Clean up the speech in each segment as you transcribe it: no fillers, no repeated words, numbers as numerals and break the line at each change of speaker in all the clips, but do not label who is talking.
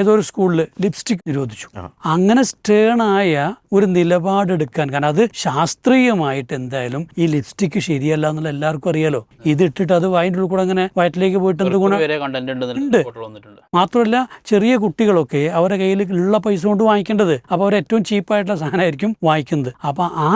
ഏതോ ഒരു സ്കൂളിൽ ലിപ്സ്റ്റിക് നിരോധിച്ചു. അങ്ങനെ സ്റ്റേണായ ഒരു നിലപാടെടുക്കാൻ, കാരണം അത് ശാസ്ത്രീയമായിട്ട് എന്തായാലും ഈ ലിപ്സ്റ്റിക് ശരിയല്ല എന്നുള്ള എല്ലാവർക്കും അറിയാലോ. ഇതിട്ടിട്ട് അത് വായിൻ്റെ ഉള്ളിൽ കൂടെ അങ്ങനെ വയറ്റിലേക്ക് പോയിട്ട് എന്ത് ഗുണം ഉണ്ട്. മാത്രമല്ല ചെറിയ കുട്ടികളൊക്കെ അവരുടെ കയ്യിൽ ഉള്ള പൈസ കൊണ്ട് വാങ്ങിക്കേണ്ടത്, അപ്പോൾ അവർ ഏറ്റവും ചീപ്പായിട്ടുള്ള സാധനമായിരിക്കും വാങ്ങിക്കുന്നത്. അപ്പോൾ ആ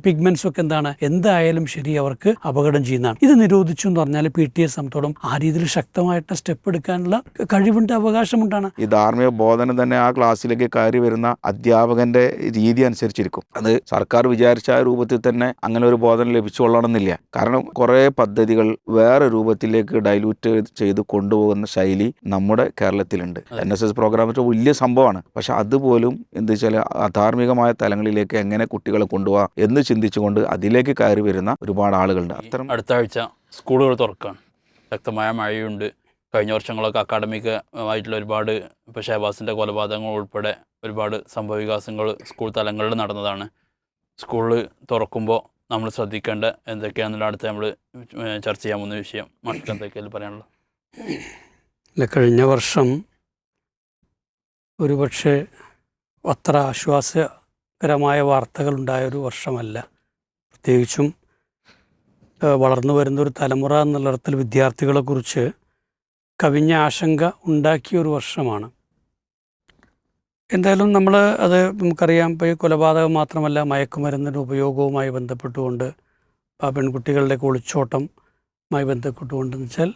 പിഗ്മെന്റ്സ് ഒക്കെ എന്താണ് എന്തായാലും ശരി അവർക്ക് അപകടം ചെയ്യുന്നതാണ്. ഇത് നിരോധിച്ചു എന്ന് പറഞ്ഞാൽ PTA സംബന്ധിച്ചോളം ആ രീതിയിൽ ശക്തമായിട്ട് സ്റ്റെപ്പ് എടുക്കാനുള്ള കഴിവുണ്ട്, അവകാശമുണ്ടാണ്.
ഈ ധാർമ്മിക ബോധനം തന്നെ ആ ക്ലാസ്സിലേക്ക് കയറി വരുന്ന അധ്യാപകന്റെ രീതി അനുസരിച്ചിരിക്കും. അത് സർക്കാർ വിചാരിച്ച ആ രൂപത്തിൽ തന്നെ അങ്ങനെ ഒരു ബോധനം ലഭിച്ചുകൊള്ളണമെന്നില്ല. കാരണം കുറേ പദ്ധതികൾ വേറെ രൂപത്തിലേക്ക് ഡൈല്യൂട്ട് ചെയ്ത് കൊണ്ടുപോകുന്ന ശൈലി നമ്മുടെ കേരളത്തിലുണ്ട്. NSS പ്രോഗ്രാം വലിയ സംഭവമാണ്. പക്ഷെ അതുപോലും എന്താ വെച്ചാൽ അധാർമികമായ തലങ്ങളിലേക്ക് എങ്ങനെ കുട്ടികളെ കൊണ്ടുപോകാം എന്ന് ചിന്തിച്ചുകൊണ്ട് അതിലേക്ക് കയറി വരുന്ന ഒരുപാട് ആളുകളുണ്ട്. അത്തരം
അടുത്ത ആഴ്ച സ്കൂളുകൾ തുറക്കുകയാണ്. ശക്തമായ മഴയുണ്ട്. കഴിഞ്ഞ വർഷങ്ങളൊക്കെ അക്കാഡമികമായിട്ടുള്ള ഒരുപാട് ഇപ്പോൾ ഷഹബാസിൻ്റെ കൊലപാതകങ്ങൾ ഉൾപ്പെടെ ഒരുപാട് സംഭവവികാസങ്ങൾ സ്കൂൾ തലങ്ങളിൽ നടന്നതാണ്. സ്കൂളിൽ തുറക്കുമ്പോൾ നമ്മൾ ശ്രദ്ധിക്കേണ്ട എന്തൊക്കെയാണെന്നുള്ള അടുത്ത് നമ്മൾ ചർച്ച ചെയ്യാൻ പോകുന്ന വിഷയം. മറ്റു എന്തൊക്കെയാണ് പറയാനുള്ളത്?
കഴിഞ്ഞ വർഷം ഒരുപക്ഷെ അത്ര ആശ്വാസകരമായ വാർത്തകളുണ്ടായൊരു വർഷമല്ല. പ്രത്യേകിച്ചും വളർന്നു വരുന്നൊരു തലമുറ എന്നുള്ളിടത്തിൽ വിദ്യാർത്ഥികളെക്കുറിച്ച് കവിഞ്ഞ ആശങ്ക ഉണ്ടാക്കിയൊരു വർഷമാണ്. എന്തായാലും നമ്മൾ അത് നമുക്കറിയാം. ഇപ്പോൾ ഈ കൊലപാതകം മാത്രമല്ല, മയക്കുമരുന്നിൻ്റെ ഉപയോഗവുമായി ബന്ധപ്പെട്ടുകൊണ്ട് ആ പെൺകുട്ടികളുടെ ഒളിച്ചോട്ടമായി ബന്ധപ്പെട്ടുകൊണ്ടെന്ന് വെച്ചാൽ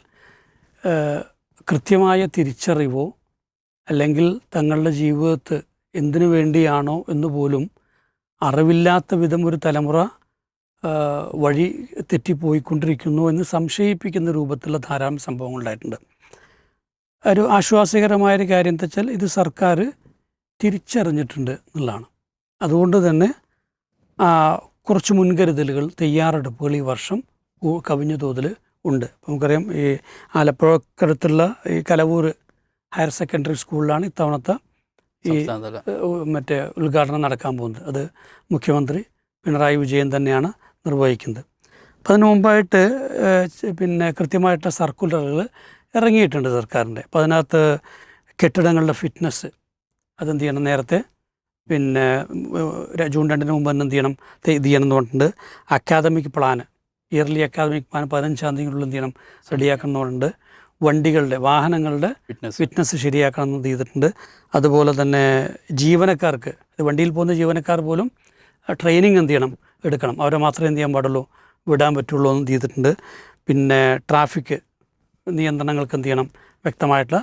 കൃത്യമായ തിരിച്ചറിവോ അല്ലെങ്കിൽ തങ്ങളുടെ ജീവിതത്തിൽ എന്തിനു വേണ്ടിയാണോ എന്ന് പോലും അറിവില്ലാത്ത വിധം ഒരു തലമുറ വഴി തെറ്റിപ്പോയിക്കൊണ്ടിരിക്കുന്നു എന്ന് സംശയിപ്പിക്കുന്ന രൂപത്തിലുള്ള ധാരാളം സംഭവങ്ങൾ ഉണ്ടായിട്ടുണ്ട്. ഒരു ആശ്വാസകരമായൊരു കാര്യം എന്താ വെച്ചാൽ ഇത് സർക്കാർ തിരിച്ചറിഞ്ഞിട്ടുണ്ട് എന്നുള്ളതാണ്. അതുകൊണ്ട് തന്നെ കുറച്ച് മുൻകരുതലുകൾ, തയ്യാറെടുപ്പുകൾ ഈ വർഷം കവിഞ്ഞ തോതിൽ ഉണ്ട്. നമുക്കറിയാം, ഈ ആലപ്പുഴക്കടുത്തുള്ള ഈ കലവൂർ ഹയർ സെക്കൻഡറി സ്കൂളിലാണ് ഇത്തവണത്തെ ഈ മറ്റേ ഉദ്ഘാടനം നടക്കാൻ പോകുന്നത്. അത് മുഖ്യമന്ത്രി പിണറായി വിജയൻ തന്നെയാണ് നിർവഹിക്കുന്നത്. അപ്പം അതിന് മുമ്പായിട്ട് കൃത്യമായിട്ടുള്ള സർക്കുലറുകൾ ഇറങ്ങിയിട്ടുണ്ട് സർക്കാരിൻ്റെ. അപ്പോൾ അതിനകത്ത് കെട്ടിടങ്ങളുടെ ഫിറ്റ്നസ് അതെന്ത് ചെയ്യണം, നേരത്തെ ജൂൺ 2 മുമ്പ് തന്നെ ഇത് ചെയ്യണം എന്ന് പറഞ്ഞിട്ടുണ്ട്. Academic plan, yearly academic plan 15-ാം തീയതിക്കുള്ളിൽ എന്ത് ചെയ്യണം, റെഡിയാക്കണം എന്ന് പറഞ്ഞിട്ടുണ്ട്. വണ്ടികളുടെ വാഹനങ്ങളുടെ ഫിറ്റ്നസ് ശരിയാക്കണം എന്ന് ചെയ്തിട്ടുണ്ട്. അതുപോലെ തന്നെ ജീവനക്കാർക്ക്, വണ്ടിയിൽ പോകുന്ന ജീവനക്കാർ പോലും ട്രെയിനിങ് എന്ത് ചെയ്യണം, എടുക്കണം. അവരെ മാത്രമേ എന്ത് ചെയ്യാൻ പാടുള്ളൂ, വിടാൻ പറ്റുള്ളൂ എന്ന് ചെയ്തിട്ടുണ്ട്. ട്രാഫിക് നിയന്ത്രണങ്ങൾക്ക് എന്ത് ചെയ്യണം, വ്യക്തമായിട്ടുള്ള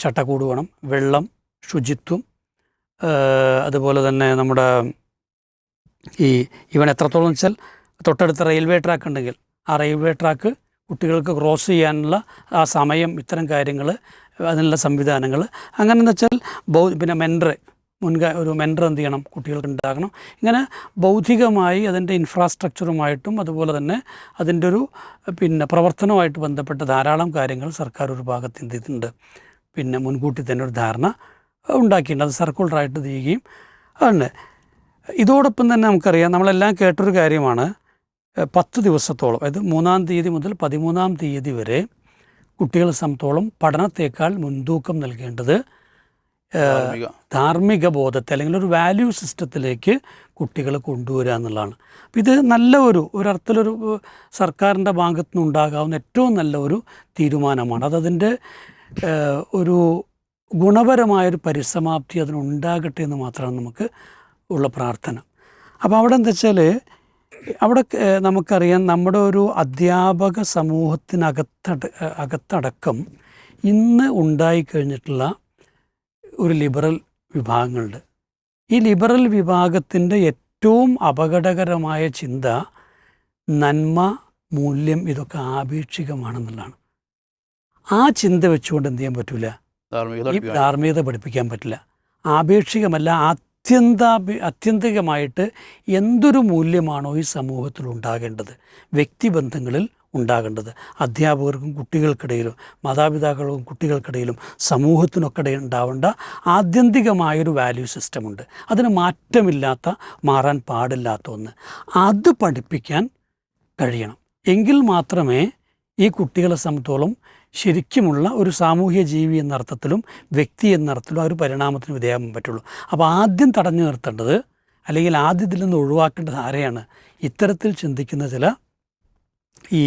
ചട്ടക്കൂട് വേണം. വെള്ളം, ശുചിത്വം, അതുപോലെ തന്നെ നമ്മുടെ ഇവൻ എത്രത്തോളം വെച്ചാൽ തൊട്ടടുത്ത റെയിൽവേ ട്രാക്ക് ഉണ്ടെങ്കിൽ ആ റെയിൽവേ ട്രാക്ക് കുട്ടികൾക്ക് ക്രോസ് ചെയ്യാനുള്ള ആ സമയം, ഇത്തരം കാര്യങ്ങൾ, അതിനുള്ള സംവിധാനങ്ങൾ, അങ്ങനെയെന്ന് വെച്ചാൽ ഒരു മെൻറ്റർ എന്ത് ചെയ്യണം, കുട്ടികൾക്ക് ഉണ്ടാകണം. ഇങ്ങനെ ബൗദ്ധികമായി അതിൻ്റെ ഇൻഫ്രാസ്ട്രക്ചറുമായിട്ടും അതുപോലെ തന്നെ അതിൻ്റെ ഒരു പ്രവർത്തനവുമായിട്ട് ബന്ധപ്പെട്ട ധാരാളം കാര്യങ്ങൾ സർക്കാർ ഒരു ഭാഗത്ത് എന്ത് ചെയ്തിട്ടുണ്ട്, മുൻകൂട്ടി തന്നെ ഒരു ധാരണ ഉണ്ടാക്കിയിട്ടുണ്ട്. അത് സർക്കുലറായിട്ട് ചെയ്യുകയും ആണ്. ഇതോടൊപ്പം തന്നെ നമുക്കറിയാം, നമ്മളെല്ലാം കേട്ടൊരു കാര്യമാണ്, 10 ദിവസത്തോളം, അതായത് 3-ാം തീയതി മുതൽ 13-ാം തീയതി വരെ കുട്ടികളെ സംബന്ധിച്ചോളം പഠനത്തേക്കാൾ മുൻതൂക്കം നൽകേണ്ടത് ധാർമ്മിക ബോധത്തെ അല്ലെങ്കിൽ ഒരു വാല്യൂ സിസ്റ്റത്തിലേക്ക് കുട്ടികളെ കൊണ്ടുവരിക എന്നുള്ളതാണ്. അപ്പം ഇത് നല്ല ഒരർത്ഥത്തിലൊരു സർക്കാരിൻ്റെ ഭാഗത്തു നിന്നുണ്ടാകാവുന്ന ഏറ്റവും നല്ല ഒരു തീരുമാനമാണ്. അതതിൻ്റെ ഒരു ഗുണപരമായൊരു പരിസമാപ്തി അതിനുണ്ടാകട്ടെ എന്ന് മാത്രമാണ് നമുക്ക് ഉള്ള പ്രാർത്ഥന. അപ്പോൾ അവിടെ എന്താ വെച്ചാൽ, അവിടെ നമുക്കറിയാം, നമ്മുടെ ഒരു അധ്യാപക സമൂഹത്തിനകത്തടക്കം ഇന്ന് ഉണ്ടായിക്കഴിഞ്ഞിട്ടുള്ള ഒരു ലിബറൽ വിഭാഗങ്ങളുണ്ട്. ഈ ലിബറൽ വിഭാഗത്തിൻ്റെ ഏറ്റവും അപകടകരമായ ചിന്ത നന്മ, മൂല്യം ഇതൊക്കെ ആപേക്ഷികമാണെന്നുള്ളതാണ്. ആ ചിന്ത വെച്ചുകൊണ്ട് എന്ത് ചെയ്യാൻ പറ്റില്ല, ഈ ധാർമ്മികത പഠിപ്പിക്കാൻ പറ്റില്ല. ആപേക്ഷികമല്ല, ആത്യന്തികമായിട്ട് എന്തൊരു മൂല്യമാണോ ഈ സമൂഹത്തിൽ ഉണ്ടാകേണ്ടത്, വ്യക്തിബന്ധങ്ങളിൽ ഉണ്ടാകേണ്ടത്, അധ്യാപകർക്കും കുട്ടികൾക്കിടയിലും മാതാപിതാക്കൾക്കും കുട്ടികൾക്കിടയിലും സമൂഹത്തിനൊക്കെ ഉണ്ടാവേണ്ട ആത്യന്തികമായൊരു വാല്യൂ സിസ്റ്റമുണ്ട്. അതിന് മാറ്റമില്ലാത്ത, മാറാൻ പാടില്ലാത്ത ഒന്ന്. അത് പഠിപ്പിക്കാൻ കഴിയണം. എങ്കിൽ മാത്രമേ ഈ കുട്ടികളെ സംബന്ധിച്ചോളം ശരിക്കുമുള്ള ഒരു സാമൂഹ്യ ജീവി എന്നർത്ഥത്തിലും വ്യക്തി എന്നർത്ഥത്തിലും ആ ഒരു പരിണാമത്തിന് വിധേയമാകാൻ പറ്റുള്ളൂ. അപ്പോൾ ആദ്യം തടഞ്ഞു നിർത്തേണ്ടത് അല്ലെങ്കിൽ ആദ്യം ഇതിൽ നിന്ന് ഒഴിവാക്കേണ്ടത് ആരെയാണ്? ഇത്തരത്തിൽ ചിന്തിക്കുന്ന ചില ഈ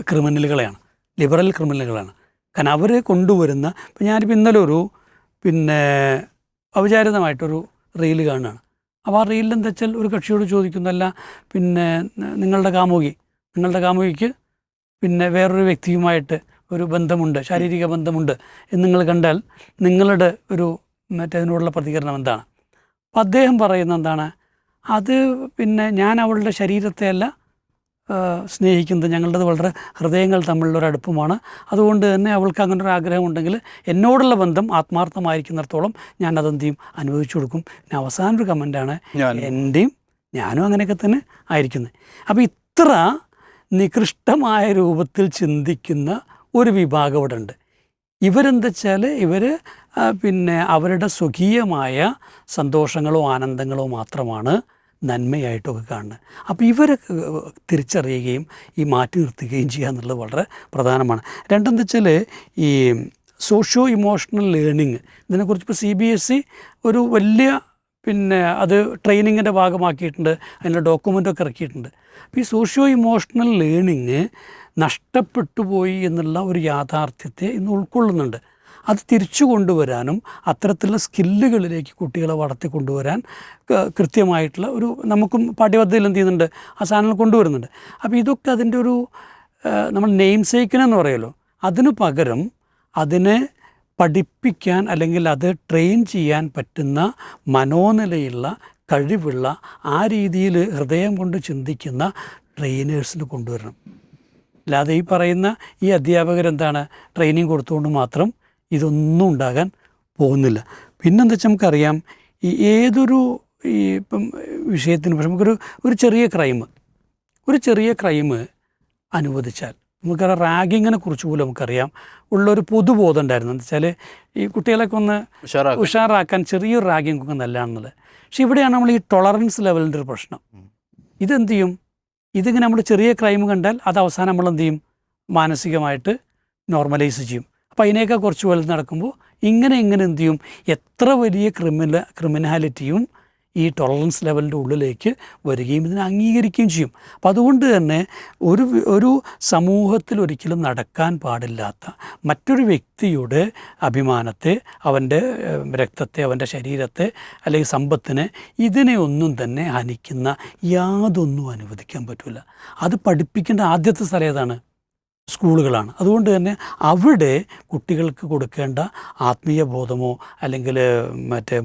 ക്രിമിനലുകളെയാണ്, ലിബറൽ ക്രിമിനലുകളാണ്. കാരണം അവർ കൊണ്ടുവരുന്ന, ഇപ്പം ഞാനിപ്പോൾ ഇന്നലെ ഒരു ഔപചാരികമായിട്ടൊരു റീല് കാണുകയാണ്. അപ്പോൾ ആ റീലിൽ എന്താ വെച്ചാൽ ഒരു കക്ഷിയോട് ചോദിക്കുന്നല്ല, നിങ്ങളുടെ കാമുകിക്ക് വേറൊരു വ്യക്തിയുമായിട്ട് ഒരു ബന്ധമുണ്ട്, ശാരീരിക ബന്ധമുണ്ട് എന്ന് നിങ്ങൾ കണ്ടാൽ നിങ്ങളുടെ ഒരു അതിനോടുള്ള പ്രതികരണം എന്താണ്? അപ്പം അദ്ദേഹം പറയുന്നത് എന്താണ്? അത് ഞാൻ അവളുടെ ശരീരത്തെ അല്ല സ്നേഹിക്കുന്നത്, ഞങ്ങളുടേത് വളരെ ഹൃദയങ്ങൾ തമ്മിലുള്ളൊരു അടുപ്പമാണ്. അതുകൊണ്ട് തന്നെ അവൾക്ക് അങ്ങനെ ഒരു ആഗ്രഹമുണ്ടെങ്കിൽ എന്നോടുള്ള ബന്ധം ആത്മാർത്ഥമായിരിക്കുന്നിടത്തോളം ഞാൻ അതെന്ത് ചെയ്യും, അനുവദിച്ചു കൊടുക്കും. പിന്നെ അവസാന ഒരു കമൻ്റാണ്, ഞാനും അങ്ങനെയൊക്കെ തന്നെ ആയിരിക്കുന്നത്. അപ്പോൾ ഇത്ര നികൃഷ്ടമായ രൂപത്തിൽ ചിന്തിക്കുന്ന ഒരു വിഭാഗം ഇവിടെ ഉണ്ട്. ഇവരെന്താ വെച്ചാൽ അവരുടെ സ്വകീയമായ സന്തോഷങ്ങളോ ആനന്ദങ്ങളോ മാത്രമാണ് നന്മയായിട്ടൊക്കെ കാണുന്നത്. അപ്പോൾ ഇവരെ തിരിച്ചറിയുകയും ഈ മാറ്റി നിർത്തുകയും ചെയ്യുക എന്നുള്ളത് വളരെ പ്രധാനമാണ്. രണ്ടെന്ന് വെച്ചാൽ ഈ സോഷ്യോ ഇമോഷണൽ ലേണിങ്, ഇതിനെക്കുറിച്ച് ഇപ്പോൾ CBSE ഒരു വലിയ അത് ട്രെയിനിങ്ങിൻ്റെ ഭാഗമാക്കിയിട്ടുണ്ട്, അതിൻ്റെ ഡോക്യുമെൻ്റൊക്കെ ഇറക്കിയിട്ടുണ്ട്. അപ്പോൾ ഈ സോഷ്യോ ഇമോഷണൽ ലേണിങ് നഷ്ടപ്പെട്ടു പോയി എന്നുള്ള ഒരു യാഥാർത്ഥ്യത്തെ ഇന്ന് ഉൾക്കൊള്ളുന്നുണ്ട്. അത് തിരിച്ചു കൊണ്ടുവരാനും അത്തരത്തിലുള്ള സ്കില്ലുകളിലേക്ക് കുട്ടികളെ വളർത്തിക്കൊണ്ടുവരാൻ കൃത്യമായിട്ടുള്ള ഒരു നമുക്കും പാഠ്യപദ്ധതിയിൽ എന്ത് ചെയ്യുന്നുണ്ട്, ആ സാധനങ്ങൾ കൊണ്ടുവരുന്നുണ്ട്. അപ്പോൾ ഇതൊക്കെ അതിൻ്റെ ഒരു നമ്മൾ നെയിം സേക്കിനെന്ന് പറയുമല്ലോ, അതിനു പകരം അതിനെ പഠിപ്പിക്കാൻ അല്ലെങ്കിൽ അത് ട്രെയിൻ ചെയ്യാൻ പറ്റുന്ന മനോനിലയുള്ള കഴിവുള്ള ആ രീതിയിൽ ഹൃദയം കൊണ്ട് ചിന്തിക്കുന്ന ട്രെയിനേഴ്സിന് കൊണ്ടുവരണം. അല്ലാതെ ഈ പറയുന്ന ഈ അധ്യാപകരെന്താണ് ട്രെയിനിങ് കൊടുത്തുകൊണ്ട് മാത്രം ഇതൊന്നും ഉണ്ടാകാൻ പോകുന്നില്ല. പിന്നെന്താ വെച്ചാൽ നമുക്കറിയാം, ഈ ഏതൊരു ഇപ്പം വിഷയത്തിന് പക്ഷെ ഒരു ചെറിയ ക്രൈം അനുവദിച്ചാൽ നമുക്കറിയാം, റാഗിങ്ങിനെ കുറിച്ച് പോലും നമുക്കറിയാം ഉള്ളൊരു പൊതുബോധം ഉണ്ടായിരുന്നു. എന്താ വെച്ചാൽ ഈ കുട്ടികളൊക്കെ ഒന്ന് ഉഷാറാക്കാൻ ചെറിയൊരു റാഗിങ് ഒക്കെ നല്ലതാണെന്നുള്ളത്. പക്ഷെ ഇവിടെയാണ് നമ്മൾ ഈ ടോളറൻസ് ലെവലിൻ്റെ ഒരു പ്രശ്നം. ഇതെന്ത് ചെയ്യും, ഇതിങ്ങനെ നമ്മൾ ചെറിയ ക്രൈം കണ്ടാൽ അത് അവസാനം നമ്മൾ എന്ത് ചെയ്യും, മാനസികമായിട്ട് നോർമലൈസ് ചെയ്യും. അപ്പോൾ അതിനേക്കാൾ കുറച്ച് വലുത് നടക്കുമ്പോൾ ഇങ്ങനെ എന്ത് ചെയ്യും, എത്ര വലിയ ക്രിമിനാലിറ്റിയും ഈ ടോളറൻസ് ലെവലിൻ്റെ ഉള്ളിലേക്ക് വരികയും ഇതിനെ അംഗീകരിക്കുകയും ചെയ്യും. അപ്പം അതുകൊണ്ട് തന്നെ ഒരു സമൂഹത്തിൽ ഒരിക്കലും നടക്കാൻ പാടില്ലാത്ത മറ്റൊരു വ്യക്തിയുടെ അഭിമാനത്തെ, അവൻ്റെ രക്തത്തെ, അവൻ്റെ ശരീരത്തെ അല്ലെങ്കിൽ സമ്പത്തിനെ, ഇതിനെ ഒന്നും തന്നെ ഹനിക്കുന്ന യാതൊന്നും അനുവദിക്കാൻ പറ്റില്ല. അത് പഠിപ്പിക്കേണ്ട ആദ്യത്തെ സ്ഥലം ഏതാണ്? സ്കൂളുകളാണ്. അതുകൊണ്ട് തന്നെ അവിടെ കുട്ടികൾക്ക് കൊടുക്കേണ്ട ആത്മീയ ബോധമോ അല്ലെങ്കിൽ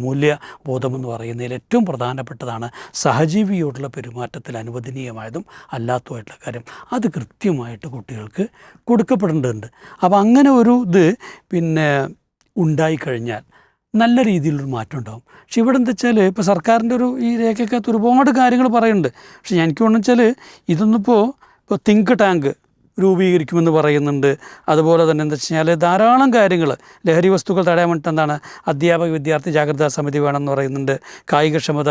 മൂല്യബോധമെന്ന് പറയുന്നതിൽ ഏറ്റവും പ്രധാനപ്പെട്ടതാണ് സഹജീവിയോടുള്ള പെരുമാറ്റത്തിൽ അനുവദനീയമായതും അല്ലാത്തതുമായിട്ടുള്ള കാര്യം. അത് കൃത്യമായിട്ട് കുട്ടികൾക്ക് കൊടുക്കപ്പെടേണ്ടതുണ്ട്. അപ്പോൾ അങ്ങനെ ഒരു ഇത് ഉണ്ടായിക്കഴിഞ്ഞാൽ നല്ല രീതിയിലൊരു മാറ്റം ഉണ്ടാകും. പക്ഷെ ഇവിടെ എന്താ വെച്ചാൽ ഇപ്പോൾ സർക്കാരിൻ്റെ ഈ രേഖയ്ക്കകത്ത് ഒരുപാട് കാര്യങ്ങൾ പറയുന്നുണ്ട്. പക്ഷെ എനിക്ക് തോന്നുന്നു വെച്ചാൽ ഇതൊന്നിപ്പോൾ തിങ്ക് ടാങ്ക് രൂപീകരിക്കുമെന്ന് പറയുന്നുണ്ട്. അതുപോലെ തന്നെ എന്താ വെച്ച് കഴിഞ്ഞാൽ ധാരാളം കാര്യങ്ങൾ, ലഹരി വസ്തുക്കൾ തടയാൻ വേണ്ടിയിട്ട് എന്താണ് അധ്യാപക വിദ്യാർത്ഥി ജാഗ്രതാ സമിതി വേണമെന്ന് പറയുന്നുണ്ട്. കായികക്ഷമത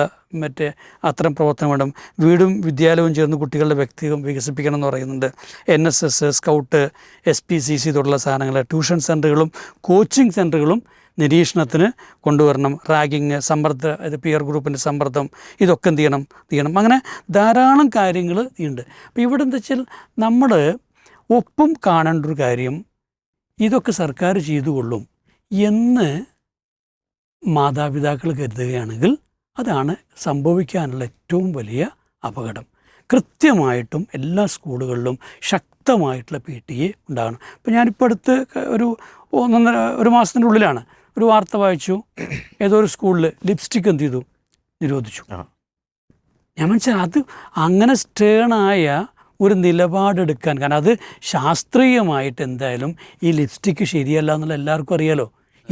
അത്തരം പ്രവർത്തനം വേണം. വീടും വിദ്യാലയവും ചേർന്ന് കുട്ടികളുടെ വ്യക്തിത്വം വികസിപ്പിക്കണം എന്ന് പറയുന്നുണ്ട്. NSS, സ്കൗട്ട്, SPCC തുടങ്ങിയ സാധനങ്ങൾ, ട്യൂഷൻ സെൻ്ററുകളും കോച്ചിങ് സെൻ്ററുകളും നിരീക്ഷണത്തിന് കൊണ്ടുവരണം. റാഗിങ്, പിയർ ഗ്രൂപ്പിൻ്റെ സമ്മർദ്ദം, ഇതൊക്കെ എന്ത് ചെയ്യണം. അങ്ങനെ ധാരാളം കാര്യങ്ങൾ ഉണ്ട്. അപ്പോൾ ഇവിടെ എന്താ വെച്ചാൽ നമ്മൾ ഒപ്പം കാണേണ്ട ഒരു കാര്യം, ഇതൊക്കെ സർക്കാർ ചെയ്തുകൊള്ളും എന്ന് മാതാപിതാക്കൾ കരുതുകയാണെങ്കിൽ അതാണ് സംഭവിക്കാനുള്ള ഏറ്റവും വലിയ അപകടം. കൃത്യമായിട്ടും എല്ലാ സ്കൂളുകളിലും ശക്തമായിട്ടുള്ള PTA ഉണ്ടാകണം. ഇപ്പോൾ ഞാനിപ്പോൾ അടുത്ത് ഒരു മാസത്തിൻ്റെ ഉള്ളിലാണ് ഒരു വാർത്ത വായിച്ചു, ഏതോ ഒരു സ്കൂളിൽ ലിപ്സ്റ്റിക് എന്ത് ചെയ്തു, നിരോധിച്ചു. ഞാൻ മനസ്സിലായി അത് അങ്ങനെ സ്റ്റേണായ ഒരു നിലപാടെടുക്കാൻ, കാരണം അത് ശാസ്ത്രീയമായിട്ട് എന്തായാലും ഈ ലിപ്സ്റ്റിക്ക് ശരിയല്ല എന്നുള്ള എല്ലാവർക്കും അറിയാലോ.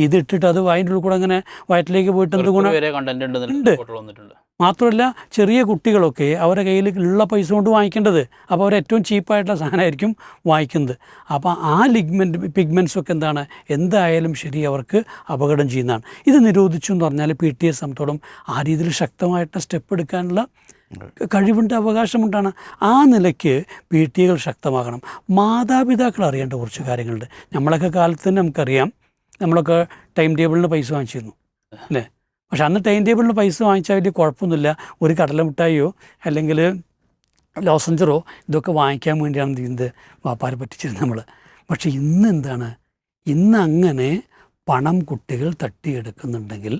ഇതിട്ടിട്ട് അത് അതിൻ്റെ ഉള്ളിൽ കൂടെ അങ്ങനെ വയറ്റിലേക്ക് പോയിട്ട് എന്ത് ഗുണം
വരെ കണ്ടന്റ് ഉണ്ട്
ഉണ്ട്.
ഫോട്ടോകൾ വന്നിട്ടുണ്ട്.
മാത്രമല്ല ചെറിയ കുട്ടികളൊക്കെ അവരുടെ കയ്യിൽ ഉള്ള പൈസ കൊണ്ട് വാങ്ങിക്കേണ്ടത്, അപ്പോൾ അവർ ഏറ്റവും ചീപ്പായിട്ടുള്ള സാധനമായിരിക്കും വാങ്ങിക്കുന്നത്. അപ്പോൾ ആ പിഗ്മെൻറ്റ്സൊക്കെ എന്താണ്, എന്തായാലും ശരി അവർക്ക് അപകടം ചെയ്യുന്നതാണ്. ഇത് നിരോധിച്ചു എന്ന് പറഞ്ഞാൽ PTA സംബന്ധിച്ചോളം ആ രീതിയിൽ ശക്തമായിട്ട് സ്റ്റെപ്പ് എടുക്കാനുള്ള കഴിവുണ്ട്, അവകാശമുണ്ടാണ്. ആ നിലയ്ക്ക് PTA ശക്തമാകണം. മാതാപിതാക്കൾ അറിയേണ്ട കുറച്ച് കാര്യങ്ങളുണ്ട്. നമ്മളൊക്കെ കാലത്ത് തന്നെ നമുക്കറിയാം, നമ്മളൊക്കെ ടൈം ടേബിളിന് പൈസ വാങ്ങിച്ചിരുന്നു അല്ലേ. പക്ഷെ അന്ന് ടൈം ടേബിളിന് പൈസ വാങ്ങിച്ചാൽ വലിയ കുഴപ്പമൊന്നുമില്ല. ഒരു കടലമിഠായിയോ അല്ലെങ്കിൽ ലോസഞ്ചറോ ഇതൊക്കെ വാങ്ങിക്കാൻ വേണ്ടിയാണ് ചെയ്യുന്നത്, വാപ്പാരെ പറ്റിച്ചിരുന്നത് നമ്മൾ. പക്ഷെ ഇന്ന് എന്താണ്, ഇന്ന് അങ്ങനെ പണം കുട്ടികൾ തട്ടിയെടുക്കുന്നുണ്ടെങ്കിൽ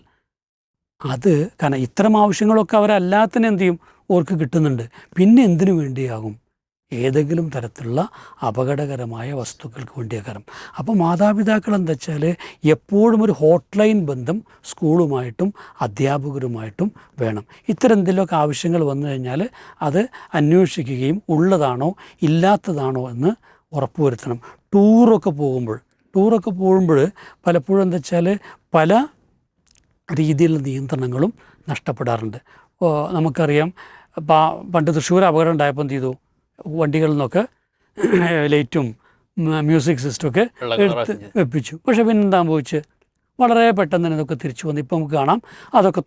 അത് കാരണം ഇത്തരം ആവശ്യങ്ങളൊക്കെ അവരല്ലാത്തന്നെ എന്ത് ചെയ്യും, ഓർക്ക് കിട്ടുന്നുണ്ട്. പിന്നെ എന്തിനു വേണ്ടിയാകും, ഏതെങ്കിലും തരത്തിലുള്ള അപകടകരമായ വസ്തുക്കൾക്ക് വേണ്ടിയാകാരം. അപ്പോൾ മാതാപിതാക്കൾ എന്താ വെച്ചാൽ എപ്പോഴും ഒരു ഹോട്ട് ലൈൻ ബന്ധം സ്കൂളുമായിട്ടും അധ്യാപകരുമായിട്ടും വേണം. ഇത്തരം എന്തെങ്കിലുമൊക്കെ ആവശ്യങ്ങൾ വന്നു കഴിഞ്ഞാൽ അത് അന്വേഷിക്കുകയും ഉള്ളതാണോ ഇല്ലാത്തതാണോ എന്ന് ഉറപ്പുവരുത്തണം. ടൂറൊക്കെ പോകുമ്പോൾ പലപ്പോഴും എന്താ വെച്ചാൽ പല രീതിയിലുള്ള നിയന്ത്രണങ്ങളും നഷ്ടപ്പെടാറുണ്ട്. നമുക്കറിയാം, പണ്ട് തൃശ്ശൂർ അപകടം ഉണ്ടായപ്പോൾ എന്ത് ചെയ്തു, വണ്ടികളിൽ നിന്നൊക്കെ ലൈറ്റും മ്യൂസിക് സിസ്റ്റമൊക്കെ എടുത്ത് വെപ്പിച്ചു. പക്ഷെ പിന്നെ എന്താ സംഭവിച്ച്, വളരെ പെട്ടെന്ന് തന്നെ ഇതൊക്കെ തിരിച്ചു വന്നു. ഇപ്പോൾ നമുക്ക് കാണാം അതൊക്കെ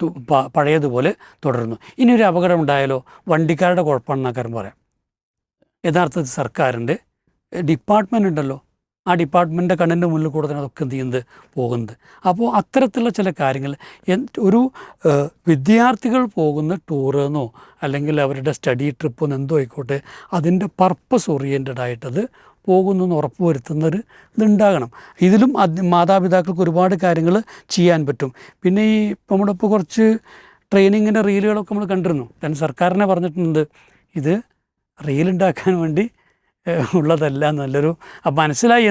പഴയതുപോലെ തുടരുന്നു. ഇനിയൊരു അപകടം ഉണ്ടായാലോ വണ്ടിക്കാരുടെ കുഴപ്പമാണെന്നൊക്കെ പറയാം. യഥാർത്ഥത്തിൽ സർക്കാരിൻ്റെ ഡിപ്പാർട്ട്മെൻ്റ് ഉണ്ടല്ലോ, ആ ഡിപ്പാർട്ട്മെൻറ്റിൻ്റെ കണ്ണിൻ്റെ മുന്നിൽ കൂടെ തന്നെ അതൊക്കെ എന്ത് ചെയ്യുന്നത് പോകുന്നത്. അപ്പോൾ അത്തരത്തിലുള്ള ചില കാര്യങ്ങൾ ഒരു വിദ്യാർത്ഥികൾ പോകുന്ന ടൂറെന്നോ അല്ലെങ്കിൽ അവരുടെ സ്റ്റഡി ട്രിപ്പെന്നോ എന്തോ ആയിക്കോട്ടെ, അതിൻ്റെ പർപ്പസ് ഓറിയൻറ്റഡ് ആയിട്ടത് പോകുന്നെന്ന് ഉറപ്പ് വരുത്തുന്നൊരു ഇതുണ്ടാകണം. ഇതിലും മാതാപിതാക്കൾക്ക് ഒരുപാട് കാര്യങ്ങൾ ചെയ്യാൻ പറ്റും. പിന്നെ ഈ നമ്മുടെ ഇപ്പോൾ കുറച്ച് ട്രെയിനിങ്ങിൻ്റെ റീലുകളൊക്കെ നമ്മൾ കണ്ടിരുന്നു. സർക്കാരിനെ പറഞ്ഞിട്ടുണ്ട് ഇത് റീലുണ്ടാക്കാൻ വേണ്ടി ഉള്ളതല്ല നല്ലൊരു. അപ്പം മനസ്സിലായി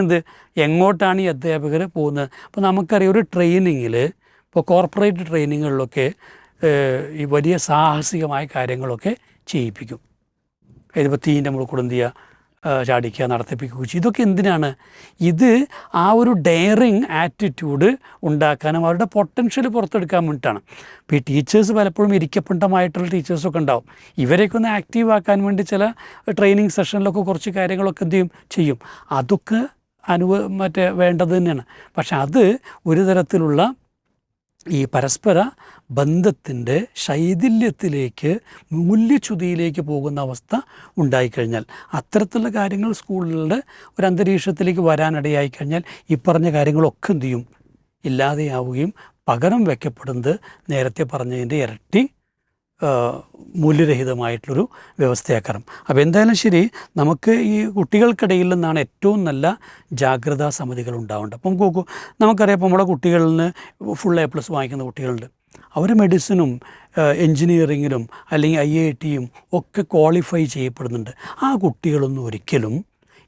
എങ്ങോട്ടാണ് ഈ അധ്യാപകർ പോകുന്നത്. അപ്പോൾ നമുക്കറിയാം ഒരു ട്രെയിനിങ്ങിൽ, ഇപ്പോൾ കോർപ്പറേറ്റ് ട്രെയിനിങ്ങുകളിലൊക്കെ ഈ വലിയ സാഹസികമായ കാര്യങ്ങളൊക്കെ ചെയ്യിപ്പിക്കും. ഇതിപ്പോൾ തീൻ്റെ മുകളിൽ കൂടെ എന്ത് ചെയ്യുക, ചാടിക്കുക, നടത്തിപ്പിക്കുക. ഇതൊക്കെ എന്തിനാണ്, ഇത് ആ ഒരു ഡെയറിങ് ആറ്റിറ്റ്യൂഡ് ഉണ്ടാക്കാനും അവരുടെ പൊട്ടൻഷ്യൽ പുറത്തെടുക്കാൻ വേണ്ടിയിട്ടാണ്. ഇപ്പോൾ ഈ ടീച്ചേഴ്സ് പലപ്പോഴും ഇരിക്കപ്പെട്ടമായിട്ടുള്ള ടീച്ചേഴ്സൊക്കെ ഉണ്ടാവും. ഇവരെയൊക്കെ ഒന്ന് ആക്റ്റീവ് ആക്കാൻ വേണ്ടി ചില ട്രെയിനിങ് സെഷനിലൊക്കെ കുറച്ച് കാര്യങ്ങളൊക്കെ എന്ത് ചെയ്യും. അതൊക്കെ വേണ്ടത് തന്നെയാണ്. പക്ഷെ അത് ഒരു തരത്തിലുള്ള ഈ പരസ്പര ബന്ധത്തിൻ്റെ ശൈഥില്യത്തിലേക്ക്, മൂല്യച്യുതിയിലേക്ക് പോകുന്ന അവസ്ഥ ഉണ്ടായിക്കഴിഞ്ഞാൽ, അത്തരത്തിലുള്ള കാര്യങ്ങൾ സ്കൂളുകളുടെ ഒരു അന്തരീക്ഷത്തിലേക്ക് വരാനിടയായി കഴിഞ്ഞാൽ ഈ പറഞ്ഞ കാര്യങ്ങളൊക്കെ എന്ത് ചെയ്യും, ഇല്ലാതെയാവുകയും പകരം വയ്ക്കപ്പെടുന്നത് നേരത്തെ പറഞ്ഞതിൻ്റെ ഇരട്ടി മൂല്യരഹിതമായിട്ടുള്ളൊരു വ്യവസ്ഥയാക്കണം. അപ്പോൾ എന്തായാലും ശരി, നമുക്ക് ഈ കുട്ടികൾക്കിടയിൽ നിന്നാണ് ഏറ്റവും നല്ല ജാഗ്രതാ സമിതികൾ ഉണ്ടാവേണ്ടത്. അപ്പം നോക്കൂ, നമുക്കറിയാം ഇപ്പോൾ നമ്മുടെ കുട്ടികളിൽ നിന്ന് ഫുൾ A+ വാങ്ങിക്കുന്ന കുട്ടികളുണ്ട്. അവർ മെഡിസിനും എൻജിനീയറിങ്ങിലും അല്ലെങ്കിൽ IITയും ഒക്കെ ക്വാളിഫൈ ചെയ്യപ്പെടുന്നുണ്ട്. ആ കുട്ടികളൊന്നും ഒരിക്കലും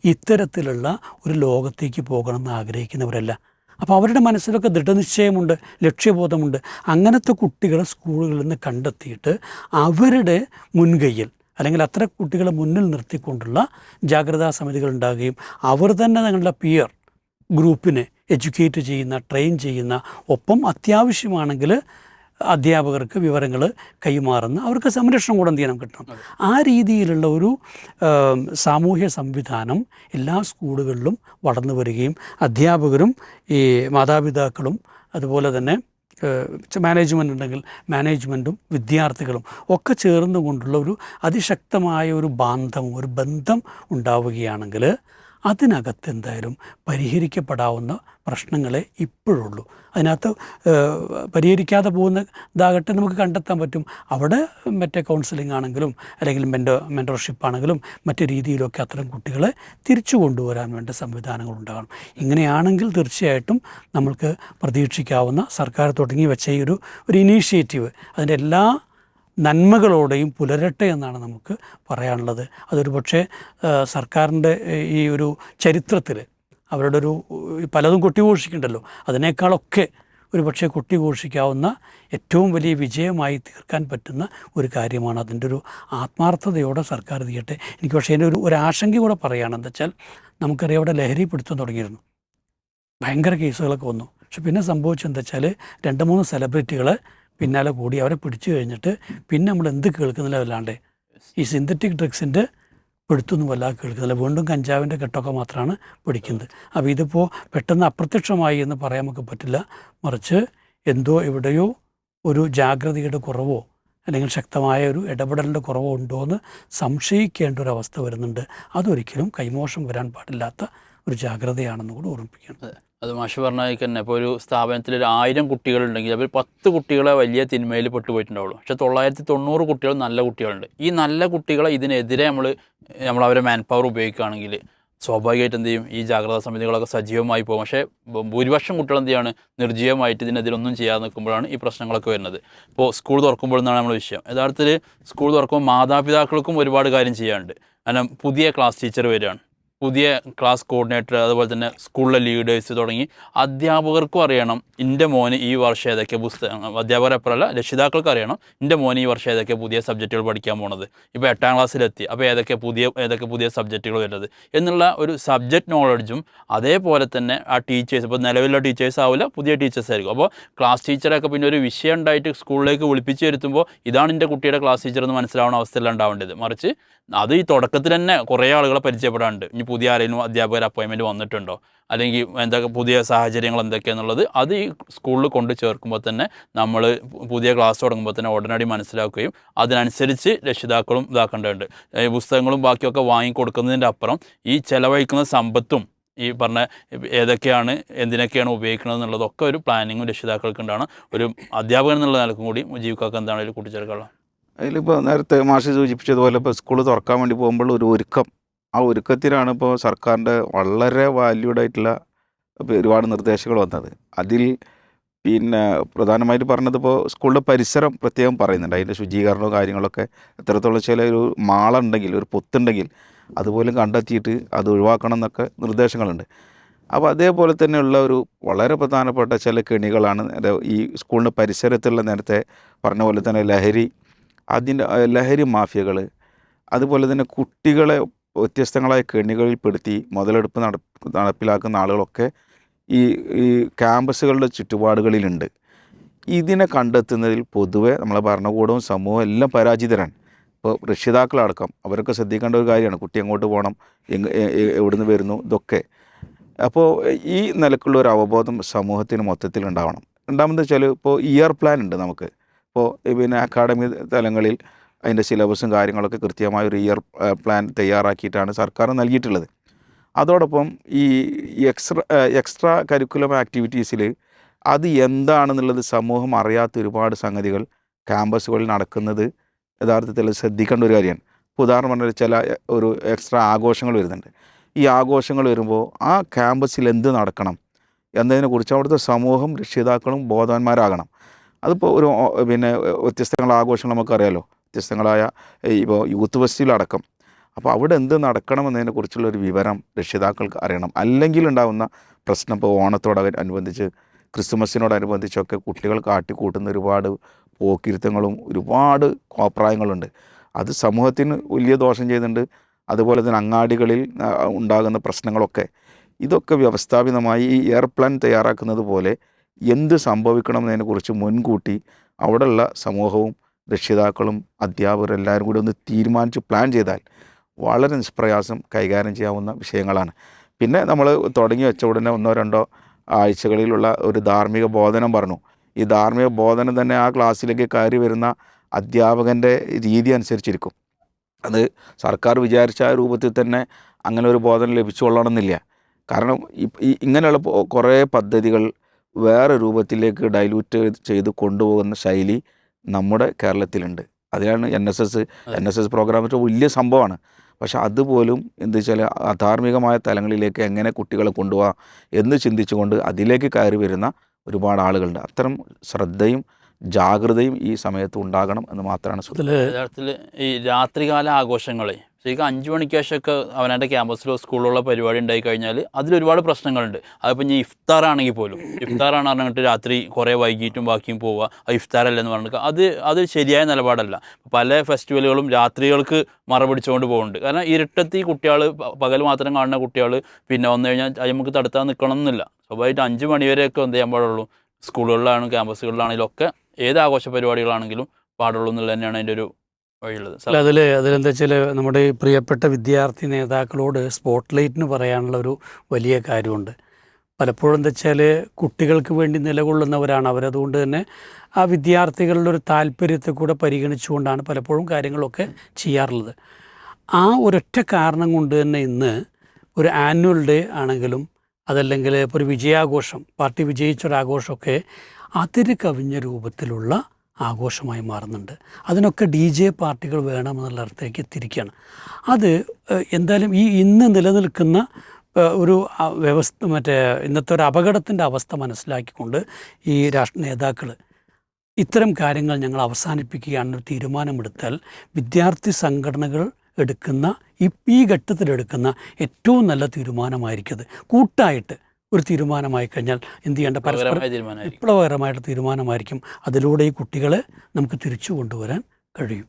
ഇത്തരത്തിലുള്ള ഒരു ലോകത്തേക്ക് പോകണമെന്ന് ആഗ്രഹിക്കുന്നവരല്ല. അപ്പോൾ അവരുടെ മനസ്സിലൊക്കെ ദൃഢനിശ്ചയമുണ്ട്, ലക്ഷ്യബോധമുണ്ട്. അങ്ങനത്തെ കുട്ടികളെ സ്കൂളുകളിൽ നിന്ന് കണ്ടെത്തിയിട്ട് അവരുടെ മുൻകൈയിൽ അല്ലെങ്കിൽ അത്ര കുട്ടികളെ മുന്നിൽ നിർത്തിക്കൊണ്ടുള്ള ജാഗ്രതാ സമിതികൾ ഉണ്ടാകുകയും അവർ തന്നെ തങ്ങളുടെ പിയർ ഗ്രൂപ്പിനെ എഡ്യൂക്കേറ്റ് ചെയ്യുന്ന, ട്രെയിൻ ചെയ്യുന്ന, ഒപ്പം അത്യാവശ്യമാണെങ്കിൽ അധ്യാപകർക്ക് വിവരങ്ങൾ കൈമാറുന്ന, അവർക്ക് സംരക്ഷണം കൂടെ എന്ത് ചെയ്യണം, കിട്ടണം. ആ രീതിയിലുള്ള ഒരു സാമൂഹ്യ സംവിധാനം എല്ലാ സ്കൂളുകളിലും വളർന്നു വരികയും അധ്യാപകരും ഈ മാതാപിതാക്കളും അതുപോലെ തന്നെ മാനേജ്മെൻ്റ് ഉണ്ടെങ്കിൽ മാനേജ്മെൻറ്റും വിദ്യാർത്ഥികളും ഒക്കെ ചേർന്നുകൊണ്ടുള്ള ഒരു അതിശക്തമായ ഒരു ബന്ധം ഉണ്ടാവുകയാണെങ്കിൽ അതിനകത്ത് എന്തായാലും പരിഹരിക്കപ്പെടാവുന്ന പ്രശ്നങ്ങളെ ഇപ്പോഴുള്ളൂ. അതിനകത്ത് പരിഹരിക്കാതെ പോകുന്നതാകട്ടെ നമുക്ക് കണ്ടെത്താൻ പറ്റും. അവിടെ മറ്റേ കൗൺസിലിംഗ് ആണെങ്കിലും അല്ലെങ്കിൽ മെൻറ്റർഷിപ്പ് ആണെങ്കിലും മറ്റു രീതിയിലൊക്കെ അത്തരം കുട്ടികളെ തിരിച്ചു കൊണ്ടുവരാൻ വേണ്ട സംവിധാനങ്ങൾ ഉണ്ടാകണം. ഇങ്ങനെയാണെങ്കിൽ തീർച്ചയായിട്ടും നമ്മൾക്ക് പ്രതീക്ഷിക്കാവുന്ന സർക്കാർ തുടങ്ങി വെച്ച ഈ ഒരു ഇനീഷ്യേറ്റീവ് അതിൻ്റെ എല്ലാ നന്മകളോടെയും പുലരട്ടെ എന്നാണ് നമുക്ക് പറയാനുള്ളത്. അതൊരു പക്ഷേ സർക്കാരിൻ്റെ ഈ ഒരു ചരിത്രത്തിൽ അവരുടെ ഒരു പലതും കൊട്ടിഘോഷിക്കുന്നുണ്ടല്ലോ, അതിനേക്കാളൊക്കെ ഒരു പക്ഷേ കൊട്ടിഘോഷിക്കാവുന്ന ഏറ്റവും വലിയ വിജയമായി തീർക്കാൻ പറ്റുന്ന ഒരു കാര്യമാണ്. അതിൻ്റെ ഒരു ആത്മാർത്ഥതയോടെ സർക്കാർ ചെയ്യട്ടെ. എനിക്ക് പക്ഷേ അതിൻ്റെ ഒരു ആശങ്ക കൂടെ പറയുകയാണ്. എന്താ വെച്ചാൽ നമുക്കറിയാം അവിടെ ലഹരി പിടുത്തം തുടങ്ങിയിരുന്നു, ഭയങ്കര കേസുകളൊക്കെ വന്നു. പക്ഷെ പിന്നെ സംഭവിച്ചെന്താ വെച്ചാൽ 2-3 സെലിബ്രിറ്റികളെ പിന്നാലെ കൂടി അവരെ പിടിച്ചു കഴിഞ്ഞിട്ട് പിന്നെ നമ്മൾ എന്ത് കേൾക്കുന്നില്ല അല്ലാണ്ട് ഈ സിന്തറ്റിക് ഡ്രഗ്സിൻ്റെ പിടുത്തൊന്നും വല്ലാതെ കേൾക്കുന്നില്ല. വീണ്ടും കഞ്ചാവിൻ്റെ കെട്ടൊക്കെ മാത്രമാണ് പിടിക്കുന്നത്. അപ്പോൾ ഇതിപ്പോൾ പെട്ടെന്ന് അപ്രത്യക്ഷമായി എന്ന് പറയാൻ നമുക്ക് പറ്റില്ല. മറിച്ച് എന്തോ എവിടെയോ ഒരു ജാഗ്രതയുടെ കുറവോ അല്ലെങ്കിൽ ശക്തമായ ഒരു ഇടപെടലിൻ്റെ കുറവോ ഉണ്ടോ എന്ന് സംശയിക്കേണ്ട ഒരു അവസ്ഥ വരുന്നുണ്ട്. അതൊരിക്കലും കൈമോശം വരാൻ പാടില്ലാത്ത ഒരു ജാഗ്രതയാണെന്ന് കൂടി ഓർമ്മിപ്പിക്കണം.
അത് മാഷ് പറഞ്ഞാൽ തന്നെ ഇപ്പോൾ ഒരു സ്ഥാപനത്തിൽ ഒരു 1000 കുട്ടികളുണ്ടെങ്കിൽ അവർ 10 കുട്ടികളെ വലിയ തിന്മയിൽ പെട്ടുപോയിട്ടുണ്ടാവുള്ളൂ. പക്ഷേ 990 കുട്ടികൾ നല്ല കുട്ടികളുണ്ട്. ഈ നല്ല കുട്ടികളെ ഇതിനെതിരെ നമ്മളവരെ മാൻ പവർ ഉപയോഗിക്കുകയാണെങ്കിൽ സ്വാഭാവികമായിട്ട് എന്ത് ചെയ്യും, ഈ ജാഗ്രതാ സമിതികളൊക്കെ സജീവമായി പോകും. പക്ഷേ ഭൂരിപക്ഷം കുട്ടികൾ എന്ത് ചെയ്യാണ്, നിർജ്ജീവമായിട്ട് ഇതിനെതിരൊന്നും ചെയ്യാതെ നിൽക്കുമ്പോഴാണ് ഈ പ്രശ്നങ്ങളൊക്കെ വരുന്നത്. ഇപ്പോൾ സ്കൂൾ തുറക്കുമ്പോൾ എന്നാണ് നമ്മുടെ വിഷയം. യഥാർത്ഥത്തിൽ സ്കൂൾ തുറക്കുമ്പോൾ മാതാപിതാക്കൾക്കും ഒരുപാട് കാര്യം ചെയ്യാനുണ്ട്. കാരണം പുതിയ ക്ലാസ് ടീച്ചർ വരികയാണ്, പുതിയ ക്ലാസ് കോർഡിനേറ്റർ, അതുപോലെ തന്നെ സ്കൂളിലെ ലീഡേഴ്സ് തുടങ്ങി അധ്യാപകർക്കും അറിയണം എൻ്റെ മോന് ഈ വർഷം ഏതൊക്കെ പുസ്തകം, അധ്യാപകർ എപ്പോഴല്ല രക്ഷിതാക്കൾക്ക് അറിയണം എൻ്റെ മോന് ഈ വർഷം ഏതൊക്കെ പുതിയ സബ്ജക്റ്റുകൾ പഠിക്കാൻ പോണത്. ഇപ്പോൾ 8ാം ക്ലാസ്സിലെത്തി, അപ്പോൾ ഏതൊക്കെ പുതിയ സബ്ജക്റ്റുകൾ വരുന്നത് എന്നുള്ള ഒരു സബ്ജക്റ്റ് നോളജും, അതേപോലെ തന്നെ ആ ടീച്ചേഴ്സ്, ഇപ്പോൾ നിലവിലുള്ള ടീച്ചേഴ്സ് ആവില്ല, പുതിയ ടീച്ചേഴ്സ് ആയിരിക്കും. അപ്പോൾ ക്ലാസ് ടീച്ചറൊക്കെ പിന്നെ ഒരു വിഷയം ഉണ്ടായിട്ട് സ്കൂളിലേക്ക് വിളിപ്പിച്ച് വരുത്തുമ്പോൾ ഇതാണ് എൻ്റെ കുട്ടിയുടെ ക്ലാസ് ടീച്ചർ എന്ന് മനസ്സിലാവുന്ന അവസ്ഥയല്ല ഉണ്ടാവേണ്ടത്. മറിച്ച് അത് ഈ തുടക്കത്തിൽ തന്നെ കുറേ ആളുകളെ പരിചയപ്പെടാനുണ്ട്. ഇനി പുതിയ ആരെങ്കിലും അധ്യാപകർ അപ്പോയിൻമെൻറ്റ് വന്നിട്ടുണ്ടോ, അല്ലെങ്കിൽ എന്തൊക്കെ പുതിയ സാഹചര്യങ്ങൾ എന്തൊക്കെയാണെന്നുള്ളത് അത് ഈ സ്കൂളിൽ കൊണ്ട് ചേർക്കുമ്പോൾ തന്നെ നമ്മൾ പുതിയ ക്ലാസ് തുടങ്ങുമ്പോൾ തന്നെ ഉടനടി മനസ്സിലാക്കുകയും അതിനനുസരിച്ച് രക്ഷിതാക്കളും ഇതാക്കേണ്ടതുണ്ട്. പുസ്തകങ്ങളും ബാക്കിയൊക്കെ വാങ്ങിക്കൊടുക്കുന്നതിൻ്റെ അപ്പുറം ഈ ചിലവഴിക്കുന്ന സമ്പത്തും ഈ പറഞ്ഞ ഏതൊക്കെയാണ് എന്തിനൊക്കെയാണ് ഉപയോഗിക്കുന്നത് എന്നുള്ളതൊക്കെ ഒരു പ്ലാനിങ്ങും രക്ഷിതാക്കൾക്ക് ഉണ്ടാണ്. ഒരു അധ്യാപകൻ എന്നുള്ള നിലക്കും കൂടി മുജീബ്ക്കാക്ക് എന്താണ് അതിൽ കൂട്ടിച്ചേർക്കാനുള്ളത്?
അതിലിപ്പോൾ നേരത്തെ മാഷ് സൂചിപ്പിച്ചതുപോലെ ഇപ്പോൾ സ്കൂൾ തുറക്കാൻ വേണ്ടി പോകുമ്പോൾ ഒരു ഒരുക്കം, ആ ഒരുക്കത്തിനാണ് ഇപ്പോൾ സർക്കാരിൻ്റെ വളരെ വാല്യൂഡ് ആയിട്ടുള്ള ഒരുപാട് നിർദ്ദേശങ്ങൾ വന്നത്. അതിൽ പിന്നെ പ്രധാനമായിട്ട് പറഞ്ഞത് ഇപ്പോൾ സ്കൂളിൻ്റെ പരിസരം പ്രത്യേകം പറയുന്നുണ്ട്. അതിൻ്റെ ശുചീകരണവും കാര്യങ്ങളൊക്കെ എത്രത്തോളം ചില ഒരു മാളുണ്ടെങ്കിൽ, ഒരു പൊത്തുണ്ടെങ്കിൽ അതുപോലും കണ്ടെത്തിയിട്ട് അത് ഒഴിവാക്കണം എന്നൊക്കെ നിർദ്ദേശങ്ങളുണ്ട്. അപ്പോൾ അതേപോലെ തന്നെയുള്ള ഒരു വളരെ പ്രധാനപ്പെട്ട ചില കെണികളാണ് ഈ സ്കൂളിൻ്റെ പരിസരത്തുള്ള നേരത്തെ പറഞ്ഞ പോലെ തന്നെ ലഹരി മാഫിയകൾ, അതുപോലെ തന്നെ കുട്ടികളെ വ്യത്യസ്തങ്ങളായ കെണികളിൽ പെടുത്തി മുതലെടുപ്പ് നടപ്പിലാക്കുന്ന ആളുകളൊക്കെ ഈ ക്യാമ്പസുകളുടെ ചുറ്റുപാടുകളിലുണ്ട്. ഇതിനെ കണ്ടെത്തുന്നതിൽ പൊതുവെ നമ്മളെ ഭരണകൂടവും സമൂഹവും എല്ലാം പരാജിതരാണ്. ഇപ്പോൾ രക്ഷിതാക്കളടക്കം അവരൊക്കെ ശ്രദ്ധിക്കേണ്ട ഒരു കാര്യമാണ്, കുട്ടി എങ്ങോട്ട് പോകണം, എവിടുന്ന് വരുന്നു, ഇതൊക്കെ. അപ്പോൾ ഈ നിലക്കുള്ള ഒരു അവബോധം സമൂഹത്തിന് മൊത്തത്തിൽ ഉണ്ടാവണം. രണ്ടാമത് വെച്ചാൽ ഇപ്പോൾ ഇയർ പ്ലാൻ ഉണ്ട് നമുക്ക്. ഇപ്പോൾ പിന്നെ അക്കാഡമി തലങ്ങളിൽ അതിൻ്റെ സിലബസും കാര്യങ്ങളൊക്കെ കൃത്യമായ ഒരു ഇയർ പ്ലാൻ തയ്യാറാക്കിയിട്ടാണ് സർക്കാർ നൽകിയിട്ടുള്ളത്. അതോടൊപ്പം ഈ എക്സ്ട്രാ കരിക്കുലം ആക്ടിവിറ്റീസിൽ അത് എന്താണെന്നുള്ളത് സമൂഹം അറിയാത്ത ഒരുപാട് സംഗതികൾ ക്യാമ്പസുകളിൽ നടക്കുന്നത് യഥാർത്ഥത്തിൽ ശ്രദ്ധിക്കേണ്ട ഒരു കാര്യമാണ്. ഇപ്പോൾ ഉദാഹരണം പറഞ്ഞാൽ ചില ഒരു എക്സ്ട്രാ ആഘോഷങ്ങൾ വരുന്നുണ്ട്. ഈ ആഘോഷങ്ങൾ വരുമ്പോൾ ആ ക്യാമ്പസിൽ എന്ത് നടക്കണം എന്നതിനെക്കുറിച്ച് അവിടുത്തെ സമൂഹം, രക്ഷിതാക്കളും ബോധവാന്മാരാകണം. അതിപ്പോൾ ഒരു പിന്നെ വ്യത്യസ്തങ്ങളായ ആഘോഷങ്ങൾ നമുക്കറിയാലോ, വ്യത്യസ്തങ്ങളായ ഇപ്പോൾ യൂത്ത് ഫെസ്റ്റിവലടക്കം. അപ്പോൾ അവിടെ എന്ത് നടക്കണമെന്നതിനെക്കുറിച്ചുള്ള ഒരു വിവരം രക്ഷിതാക്കൾക്ക് അറിയണം. അല്ലെങ്കിൽ ഉണ്ടാകുന്ന പ്രശ്നം ഇപ്പോൾ ഓണത്തോടനുബന്ധിച്ച്, ക്രിസ്മസിനോടനുബന്ധിച്ചൊക്കെ കുട്ടികൾ കാട്ടിക്കൂട്ടുന്ന ഒരുപാട് പോക്കിരുത്തങ്ങളും ഒരുപാട് കോപ്രായങ്ങളുണ്ട്. അത് സമൂഹത്തിന് വലിയ ദോഷം ചെയ്യുന്നുണ്ട്. അതുപോലെ തന്നെ അങ്ങാടികളിൽ ഉണ്ടാകുന്ന പ്രശ്നങ്ങളൊക്കെ, ഇതൊക്കെ വ്യവസ്ഥാപിതമായി ഈ എയർ പ്ലാൻ തയ്യാറാക്കുന്നത് പോലെ എന്ത് സംഭവിക്കണം എന്നതിനെക്കുറിച്ച് മുൻകൂട്ടി അവിടെയുള്ള സമൂഹവും രക്ഷിതാക്കളും അധ്യാപകരും എല്ലാവരും കൂടി ഒന്ന് തീരുമാനിച്ച് പ്ലാൻ ചെയ്താൽ വളരെ നിഷ്പ്രയാസം കൈകാര്യം ചെയ്യാവുന്ന വിഷയങ്ങളാണ്. പിന്നെ നമ്മൾ തുടങ്ങി വെച്ച ഉടനെ 1-2 ആഴ്ചകളിലുള്ള ഒരു ധാർമ്മിക ബോധനം പറഞ്ഞു. ഈ ധാർമ്മിക ബോധനം തന്നെ ആ ക്ലാസ്സിലേക്ക് കയറി വരുന്ന അധ്യാപകൻ്റെ രീതി അനുസരിച്ചിരിക്കും. അത് സർക്കാർ വിചാരിച്ച ആ രൂപത്തിൽ തന്നെ അങ്ങനെ ഒരു ബോധനം ലഭിച്ചുകൊള്ളണമെന്നില്ല. കാരണം ഇങ്ങനെയുള്ള കുറേ പദ്ധതികൾ വേറെ രൂപത്തിലേക്ക് ഡൈല്യൂട്ട് ചെയ്ത് കൊണ്ടുപോകുന്ന ശൈലി നമ്മുടെ കേരളത്തിലുണ്ട്. അതിലാണ് NSS പ്രോഗ്രാം വലിയ സംഭവമാണ്. പക്ഷെ അതുപോലും എന്താ വെച്ചാൽ അധാർമികമായ തലങ്ങളിലേക്ക് എങ്ങനെ കുട്ടികളെ കൊണ്ടുപോകാം എന്ന് ചിന്തിച്ചുകൊണ്ട് അതിലേക്ക് കയറി വരുന്ന ഒരുപാട് ആളുകളുണ്ട്. അത്തരം ശ്രദ്ധയും ജാഗ്രതയും ഈ സമയത്ത് ഉണ്ടാകണം എന്ന് മാത്രമാണ്.
യഥാർത്ഥത്തിൽ ഈ രാത്രികാല ആഘോഷങ്ങളെ ശരിക്കും 5 മണിക്ക് ശേഷമൊക്കെ അവനവൻ്റെ ക്യാമ്പസിലോ സ്കൂളിലുള്ള പരിപാടി ഉണ്ടായി കഴിഞ്ഞാൽ അതിലൊരുപാട് പ്രശ്നങ്ങളുണ്ട്. അതിപ്പോൾ ഇനി ഇഫ്താറാണെങ്കിൽ പോലും ഇഫ്താറാണ് പറഞ്ഞിട്ട് രാത്രി കുറേ വൈകിട്ടും ബാക്കിയും പോവുക, അത് ഇഫ്താറല്ലെന്ന് പറഞ്ഞിട്ട് അത് ശരിയായ നിലപാടല്ല. പല ഫെസ്റ്റിവലുകളും രാത്രികൾക്ക് മറപിടിച്ചുകൊണ്ട് പോകുന്നുണ്ട്. കാരണം ഇരുട്ടത്തി കുട്ടികൾ പകൽ മാത്രം കാണുന്ന കുട്ടികൾ പിന്നെ വന്നു കഴിഞ്ഞാൽ അത് നമുക്ക് തടുത്താൻ നിൽക്കണം എന്നില്ല. സ്വാഭാവികമായിട്ട് 5 മണി വരെയൊക്കെ എന്ത് ചെയ്യാൻ പാടുള്ളൂ, സ്കൂളുകളിലാണെങ്കിലും ക്യാമ്പസുകളിലാണെങ്കിലും ഒക്കെ ഏത് ആഘോഷ പരിപാടികളാണെങ്കിലും പാടുള്ളൂ എന്നുള്ളത് തന്നെയാണ് അതിൻ്റെ ഒരു വഴിയുള്ളത്.
അല്ല, അതിലെന്താ വെച്ചാൽ നമ്മുടെ ഈ പ്രിയപ്പെട്ട വിദ്യാർത്ഥി നേതാക്കളോട് സ്പോട്ട് ലൈറ്റിന് പറയാനുള്ള ഒരു വലിയ കാര്യമുണ്ട്. പലപ്പോഴും എന്താ വെച്ചാൽ കുട്ടികൾക്ക് വേണ്ടി നിലകൊള്ളുന്നവരാണ് അവരതുകൊണ്ട് തന്നെ ആ വിദ്യാർത്ഥികളുടെ ഒരു താല്പര്യത്തെ കൂടെ പരിഗണിച്ചുകൊണ്ടാണ് പലപ്പോഴും കാര്യങ്ങളൊക്കെ ചെയ്യാറുള്ളത്. ആ ഒരൊറ്റ കാരണം കൊണ്ട് തന്നെ ഇന്ന് ഒരു ആനുവൽ ഡേ ആണെങ്കിലും അതല്ലെങ്കിൽ ഇപ്പോൾ ഒരു വിജയാഘോഷം, പാർട്ടി വിജയിച്ചൊരാഘോഷമൊക്കെ അതിര് കവിഞ്ഞ രൂപത്തിലുള്ള ആഘോഷമായി മാറുന്നുണ്ട്. അതിനൊക്കെ DJ പാർട്ടികൾ വേണമെന്നുള്ള അർത്ഥത്തേക്ക് എത്തിയിരിക്കുകയാണ്. അത് എന്തായാലും ഈ ഇന്ന് നിലനിൽക്കുന്ന ഒരു വ്യവസ്ഥ ഇന്നത്തെ ഒരു അപകടത്തിൻ്റെ അവസ്ഥ മനസ്സിലാക്കിക്കൊണ്ട് ഈ രാഷ്ട്രീയ നേതാക്കൾ ഇത്തരം കാര്യങ്ങൾ ഞങ്ങൾ അവസാനിപ്പിക്കുകയാണെന്നൊരു തീരുമാനമെടുത്താൽ വിദ്യാർത്ഥി സംഘടനകൾ എടുക്കുന്ന ഈ ഘട്ടത്തിലെടുക്കുന്ന ഏറ്റവും നല്ല തീരുമാനമായിരിക്കും. കൂട്ടായിട്ട് ഒരു തീരുമാനമായി കഴിഞ്ഞാൽ എന്ത് ചെയ്യേണ്ട പരസ്പരം വിപ്ലവകരമായിട്ട് തീരുമാനമായിരിക്കും. അതിലൂടെ ഈ കുട്ടികളെ നമുക്ക് തിരിച്ചു കൊണ്ടുവരാൻ കഴിയും.